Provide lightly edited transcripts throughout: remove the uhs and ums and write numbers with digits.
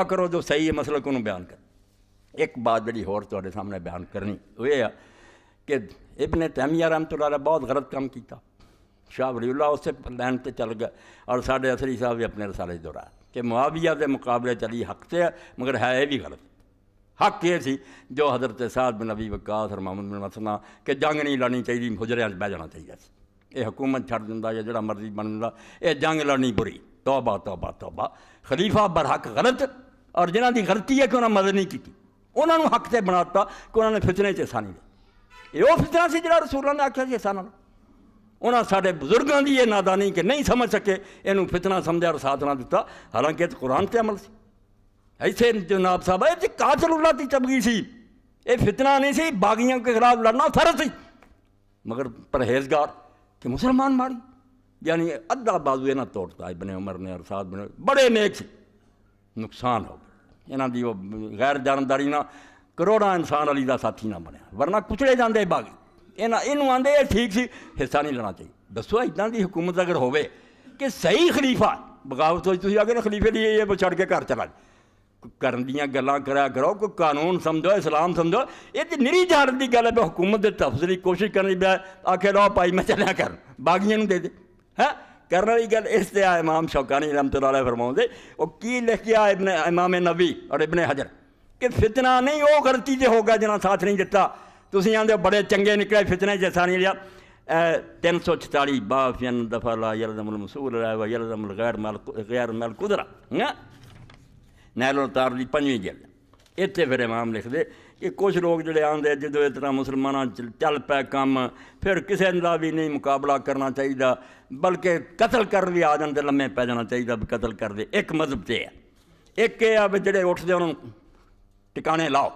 کرو جو صحیح ہے مسئلہ کو بیان کر۔ ایک بات جڑی ہور تواڈے سامنے بیان کرنی وہ یہ ہے کہ ابن تیمیہ رحمۃ اللہ علیہ بہت غلط کام کیتا، شاہ ولی اللہ اس سے لین تے چل گیا، اور ساڈے اثری صاحب بھی اپنے رسالے دہرایا کہ معاویہ دے مقابلے چلی حق تے ہے، مگر ہے یہ بھی غلط۔ حق یہ سی جو حضرت سعد بن ابی وقاص اور محمد بن مسلمہ کہ جنگ نہیں لڑنی چاہیے، حجرے بہ جانا چاہیے سی، یہ حکومت چھڑ دیندا یا جڑا مرضی بن دیندا، یہ جنگ لڑنی بری۔ توبہ توبہ توبہ، خلیفہ برحق غلط، اور جنہاں دی غلطی ہے کہ انہاں مدد نہیں کی، انہاں نوں حق تے بناتا کہ انہاں نے فتنے چ حصہ نہیں لیا۔ یہ وہ فتنہ سی جڑا رسول اللہ نے آکھیا سی حصہ نہ لو۔ انہاں ساڈے بزرگاں دی یہ نادانی کہ نہیں سمجھ سکے، اینوں فتنہ سمجھا اور ساتھ نہ دتا، حالانکہ یہ قرآن تے عمل سی۔ ایسے جناب صاحب یہ قاتل اللہ کی چبگی سی، یہ فتنہ نہیں سی، باغیوں کے خلاف لڑنا فرض سی، مگر پرہیزگار کہ مسلمان ماری، یعنی ادھا بازو نہ توڑتا ابن عمر نے اور سعد بن، بڑے نیک سی، نقصان ہو گیا انہاں دی وہ غیر جانداری نہ کروڑاں انسان علی دا ساتھی نہ بنیا، ورنہ کچڑے جاندے باغی۔ اینوں آندے یہ ٹھیک سی، حصہ نہیں لینا چاہیے۔ دسو اتنا دی حکومت اگر ہوئے کہ صحیح خلیفہ، بغاوت ہوئی تھی اگر خلیفے لیے یہ چڑھ کے گھر چلا کرن دیاں گلاں کرا کرو، کوئی قانون سمجھو، اسلام سمجھو، یہ تو نری جان دی گل ہے۔ حکومت دے تحفظ کی کوشش کرنی پہ آخر لو پائی میں چلیا کر باغیاں دے دے، ہاں کرنے والی گل اس سے امام شوکانی رحمۃ اللہ علیہ فرماؤں دے، وہ کی لکھ کے ابن امام نبی اور ابن حجر کہ فتنہ نہیں وہ غلطی سے ہوگا جنہاں ساتھ نہیں دتا، تسی آندے بڑے چنگے نکلے فتنے جیسا نہیں لیا۔ 346 بافین دفعہ لا یلزم المسول و یلزم الغیر مل قدرہ، نیل التار دی 5ویں جلد۔ اتنے پھر امام لکھ دے کہ کچھ لوگ جڑے آندے جدو اس طرح مسلمانوں چل پے کام، پھر کسی کا بھی نہیں مقابلہ کرنا چاہیے، بلکہ قتل کر بھی آ جان تے لمے پی جانا چاہیے بھی قتل کر دے۔ ایک مذہب تے ہے، ایک یہ ہے جڑے اٹھتے انہوں ٹکانے لاؤ،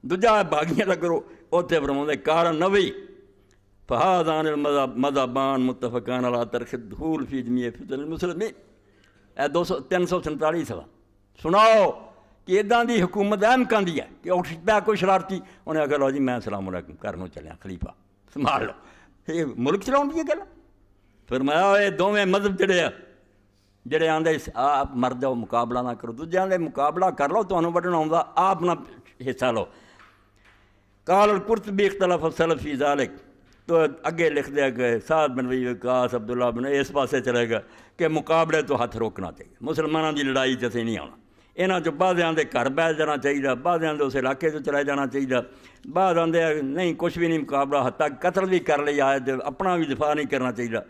دوجا باغیاں دا کرو۔ اتنے فرماؤں کار نوی فہذان المذہبان متفقان علی ترک الدخول فی جمیع فتن المسلمین، 347 سوا سناؤ کہ اداں دی حکومت اہم کہندی ہے کہ اٹھ پیا کوئی شرارتی، انہیں آخر لو جی میں السلام علیکم کرنوں چلیا، خلیفہ سنبھال لو، یہ ملک چلاؤن دی گل۔ فرمایا یہ دونوں مذہب جڑے جڑے آندے آپ مر جاؤ مقابلہ نہ کرو، دوجے آندے مقابلہ کر لو، تمہیں وڈنا آؤندا آپ نہ حصہ لو۔ قال القرطبی اختلف السلف فی ذالک، تو اگے لکھ دیا کہ سعد بن ابی وقاص عبداللہ بن اس پاسے چلے گا کہ مقابلے تو ہاتھ روکنا چاہیے، مسلمانوں کی لڑائی چ نہیں آنا، یہاں چ بعض آدھے گھر بیٹھ جانا چاہیے، بعض آدھے اس علاقے سے چلے جانا چاہیے، بعض آدھے نہیں کچھ بھی نہیں مقابلہ، حتیٰ قتل بھی کر لیا ہے اپنا بھی دفاع نہیں کرنا چاہیے۔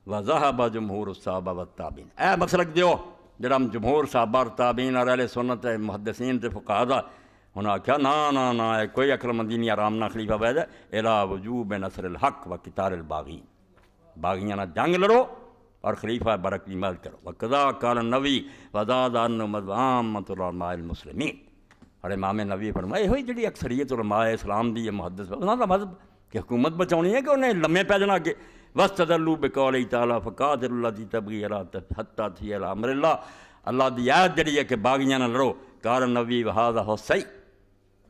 وذهب جمہور الصحابہ والتابعین، اے مسلک دیو جڑا جمہور صحابہ اور تابعین اور اہل سنت محدثین تے فقہاء دا، انہوں نے آخیا نا کوئی عقل مندی نہیں، آرام نہ خلیفہ بیٹھ جائے، الا وجوب نصر الحق و قتال الباغین، باغیاں نہ جنگ لڑو اور خلیفہ برک کی مدد کرو۔ وقضا قال النبی وزاد ان عامۃ علماء المسلمین، اور امام نبی فرمائے ہوئی جڑی اکثریت علماء اسلام دی محدث انہاں دا مذہب کہ حکومت بچاؤنی ہے کہ انہیں لمے پی جانا اگے۔ واستدلوا بقولہ تعالیٰ فقاتلوا اللاتی تبغی حتی تأتی الی امر اللہ، اللہ دی آیت جڑی ہے کہ باغیاں نہ لڑو، قال النبی وہذا ہو صحیح،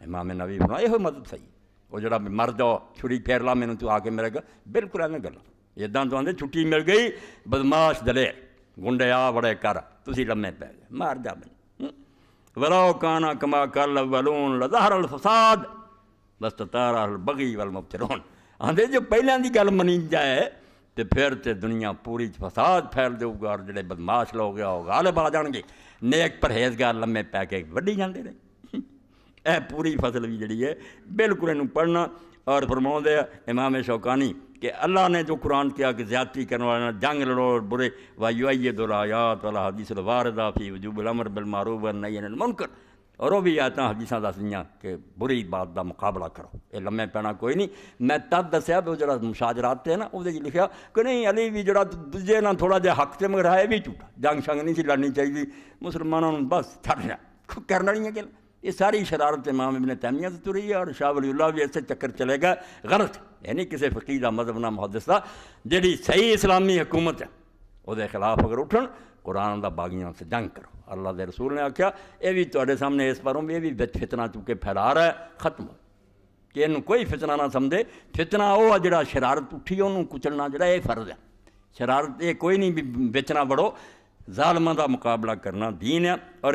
امام نبی فرمائے ہوئی مذہب صحیح، وہ جڑا مر جاؤ چھری پھیر لا مینوں تو آ کے میرے گا، بالکل ایویں گل اداں تو آندے چھٹی مل گئی بدماش دلیر گنڈے آ بڑے کر تسی لمے پی گئے مار جا بن ولو کان کما قال الاولون لظہر الفساد واستطار البغی والمبترون، آندے جو پہلیاں دی گل منی جائے تو پھر تے دنیا پوری فساد پھیل دے گا، اور جڑے بدماش لوگ گیا وہ غالب آ جان گے، نیک پرہیزگار لمے پی کے وڈی جاندے رہے۔ اے پوری فصل بھی جڑی ہے بالکل انہوں پڑھنا، اور فرماؤں دے امام شوکانی کہ اللہ نے جو قرآن کیا کہ زیادتی کرنے والے جنگ لڑو اور برے وَيُؤَيِّدُ الْآيَاتِ وَالْأَحَادِيثُ الْوَارِدَةَ فِي وُجُوبِ الْأَمْرِ بِالْمَعْرُوفِ وَالنَّهْيِ عَنِ الْمُنكَرِ، اور وہ بھی آیتاں حدیثاں دس دیاں کہ بری بات دا مقابلہ کرو، یہ لمے پینا کوئی نہیں۔ میں تب دسیا بھی جڑا مشاجرات تھے نا وہ لکھیا کہ نہیں علی بھی جڑا دوجے نہ تھوڑا جہا حق تے مگر ہے بھی جھوٹا، جنگ شنگ نہیں سی لڑنی چاہیے، مسلمانوں بس چھڈنا کرنا نہیں ہے گل۔ یہ ساری شرارت امام ابن تیمیہ سے تری ہے، اور شاہ ولی اللہ بھی ایسے چکر چلے گا غلط، یعنی کسی فقیہ دا مذہب نہ محدث دا، جڑی صحیح اسلامی حکومت ہے وہ دے خلاف اگر اٹھن قرآن دا باغیاں سے جنگ کرو۔ اللہ دے رسول نے آکھیا یہ بھی تواڈے سامنے اس باروں یہ بھی فتنہ چونکہ پھیلا رہا ہے، ختم ہو کہ انہوں کوئی فتنہ نہ سمجھے، فتنہ وہ جڑا شرارت اٹھی انہوں کچلنا جڑا یہ فرض ہے، شرارت یہ کوئی نہیں بھی بچنا بڑھو، ظالماں دا مقابلہ کرنا دین ہے اور